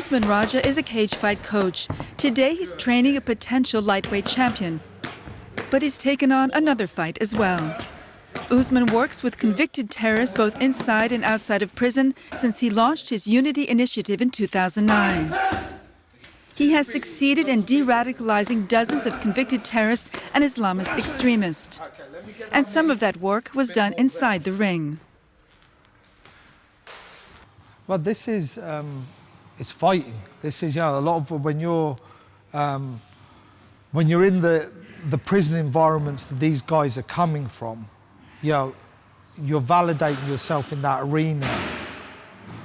Usman Raja is a cage fight coach. Today he's training a potential lightweight champion. But he's taken on another fight as well. Usman works with convicted terrorists both inside and outside of prison since he launched his Unity initiative in 2009. He has succeeded in de-radicalising dozens of convicted terrorists and Islamist extremists. And some of that work was done inside the ring. Well, this is it's fighting. This is, a lot of when you're in the prison environments that these guys are coming from, you're validating yourself in that arena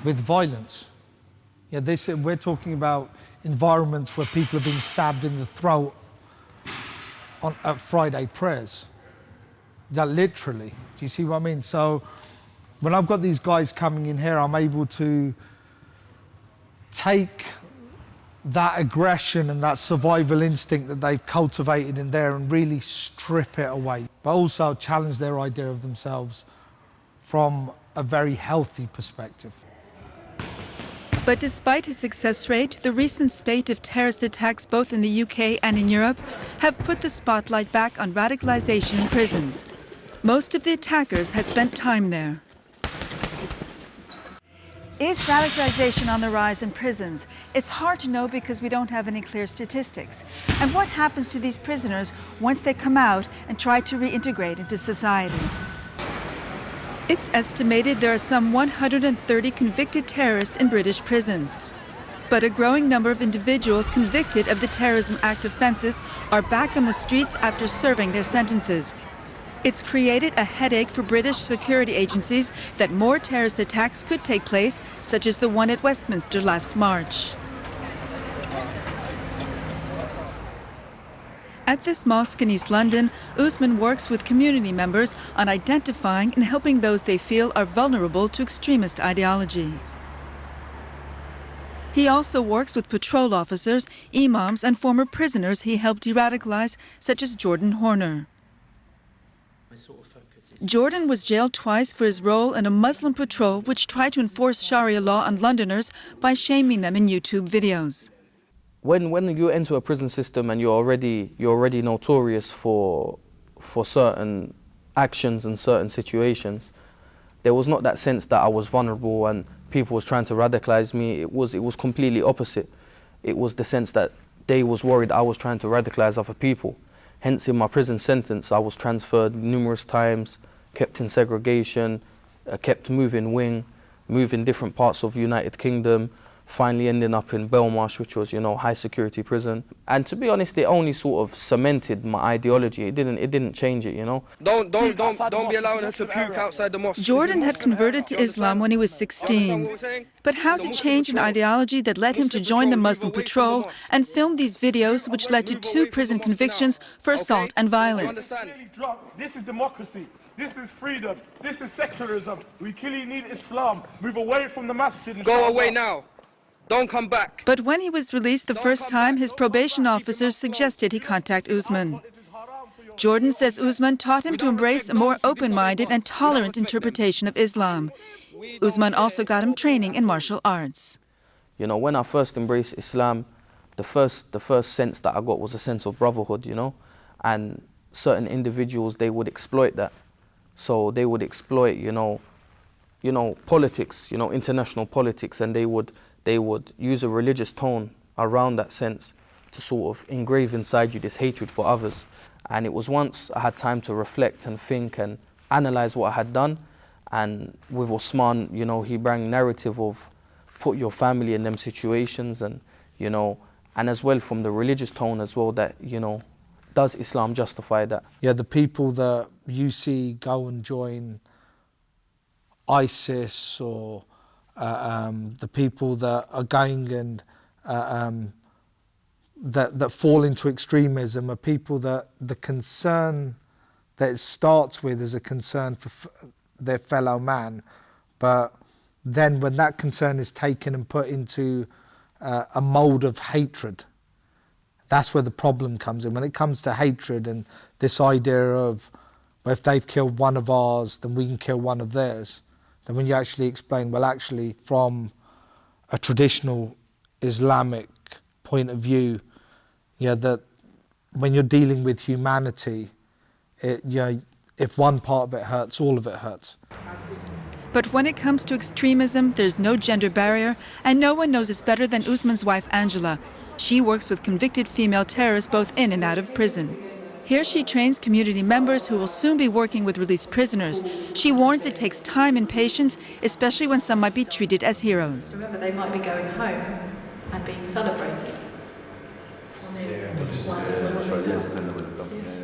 with violence. We're talking about environments where people are being stabbed in the throat at Friday prayers. Literally. Do you see what I mean? So when I've got these guys coming in here, I'm able to take that aggression and that survival instinct that they've cultivated in there and really strip it away, but also challenge their idea of themselves from a very healthy perspective. But despite his success rate, the recent spate of terrorist attacks both in the UK and in Europe have put the spotlight back on radicalisation in prisons. Most of the attackers had spent time there. Is radicalisation on the rise in prisons? It's hard to know because we don't have any clear statistics. And what happens to these prisoners once they come out and try to reintegrate into society? It's estimated there are some 130 convicted terrorists in British prisons. But a growing number of individuals convicted of the Terrorism Act offences are back on the streets after serving their sentences. It's created a headache for British security agencies that more terrorist attacks could take place, such as the one at Westminster last March. At this mosque in East London, Usman works with community members on identifying and helping those they feel are vulnerable to extremist ideology. He also works with patrol officers, imams and former prisoners he helped de-radicalise, such as Jordan Horner. Jordan was jailed twice for his role in a Muslim patrol which tried to enforce Sharia law on Londoners by shaming them in YouTube videos. When you enter a prison system and you're already notorious for certain actions and certain situations, there was not that sense that I was vulnerable and people was trying to radicalize me. It was completely opposite. It was the sense that they was worried I was trying to radicalize other people. Hence, in my prison sentence, I was transferred numerous times, kept in segregation, kept moving wing, moving different parts of United Kingdom, finally ending up in Belmarsh, which was, high security prison. And to be honest, it only sort of cemented my ideology. It didn't change it, Don't be allowing us to puke outside the mosque. Jordan had converted to Islam when he was 16. But how to change an ideology that led him to join the Muslim patrol and film these videos which led to 2 prison convictions for assault and violence? This is democracy. This is freedom. This is secularism. We clearly need Islam. Move away from the masjid. Go away now. Don't come back. But when he was released the first time, his probation officer suggested he contact Usman. Jordan says Usman taught him to embrace a more open-minded and tolerant interpretation of Islam. Usman also got him training in martial arts. When I first embraced Islam, the first sense that I got was a sense of brotherhood, and certain individuals, they would exploit that. So they would exploit, politics, international politics, and they would use a religious tone around that sense to sort of engrave inside you this hatred for others. And it was once I had time to reflect and think and analyze what I had done. And with Usman, he brought narrative of put your family in them situations and, and as well from the religious tone as well that, does Islam justify that? Yeah, the people that you see go and join ISIS or the people that are going and that fall into extremism are people that the concern that it starts with is a concern for their fellow man, but then when that concern is taken and put into a mould of hatred, that's where the problem comes in. When it comes to hatred and this idea of, well, if they've killed one of ours, then we can kill one of theirs. Then when you actually explain, well, actually, from a traditional Islamic point of view, that when you're dealing with humanity, if one part of it hurts, all of it hurts. But when it comes to extremism, there's no gender barrier, and no one knows this better than Usman's wife, Angela. She works with convicted female terrorists both in and out of prison. Here she trains community members who will soon be working with released prisoners. She warns it takes time and patience, especially when some might be treated as heroes. Remember, they might be going home and being celebrated.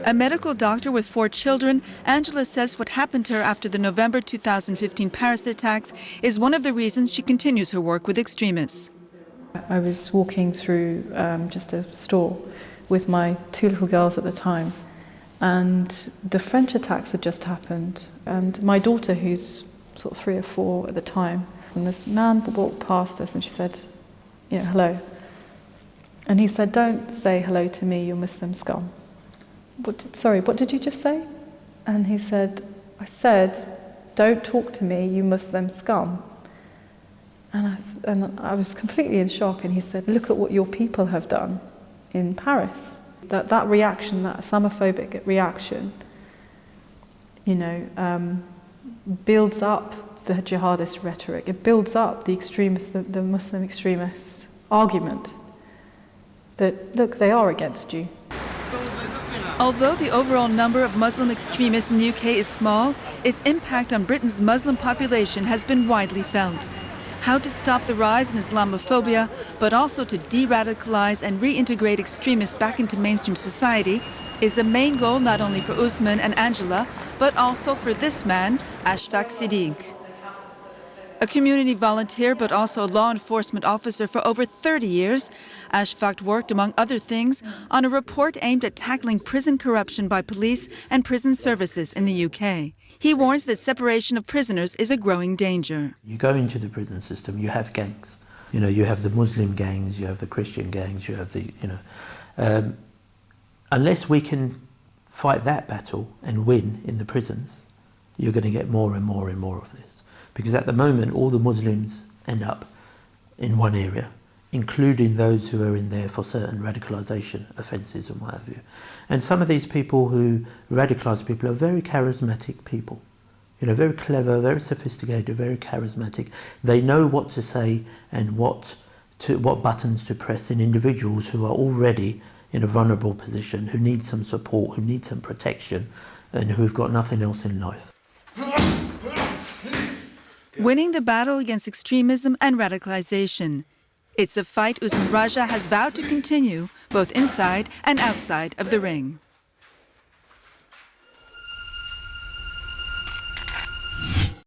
A medical doctor with 4 children, Angela says what happened to her after the November 2015 Paris attacks is one of the reasons she continues her work with extremists. I was walking through just a store with my 2 little girls at the time, and the French attacks had just happened, and my daughter, who's sort of 3 or 4 at the time, and this man walked past us and she said, hello. And he said, "Don't say hello to me, you Muslim scum." What did you just say? And he said, "I said, don't talk to me, you Muslim scum." And I was completely in shock, and he said, "Look at what your people have done in Paris." That reaction, that Islamophobic reaction, builds up the jihadist rhetoric. It builds up the extremist, the Muslim extremist argument that, look, they are against you. Although the overall number of Muslim extremists in the UK is small, its impact on Britain's Muslim population has been widely felt. How to stop the rise in Islamophobia, but also to de-radicalize and reintegrate extremists back into mainstream society is a main goal not only for Usman and Angela, but also for this man, Ashfaq Siddiq. A community volunteer, but also a law enforcement officer for over 30 years, Ashfaq worked, among other things, on a report aimed at tackling prison corruption by police and prison services in the UK. He warns that separation of prisoners is a growing danger. You go into the prison system, you have gangs. You have the Muslim gangs, you have the Christian gangs, you have the, unless we can fight that battle and win in the prisons, you're going to get more and more and more of this. Because at the moment, all the Muslims end up in one area, including those who are in there for certain radicalisation offences and what have you. And some of these people who radicalise people are very charismatic people. Very clever, very sophisticated, very charismatic. They know what to say and what buttons to press in individuals who are already in a vulnerable position, who need some support, who need some protection, and who've got nothing else in life. Winning the battle against extremism and radicalization. It's a fight Usman Raja has vowed to continue both inside and outside of the ring.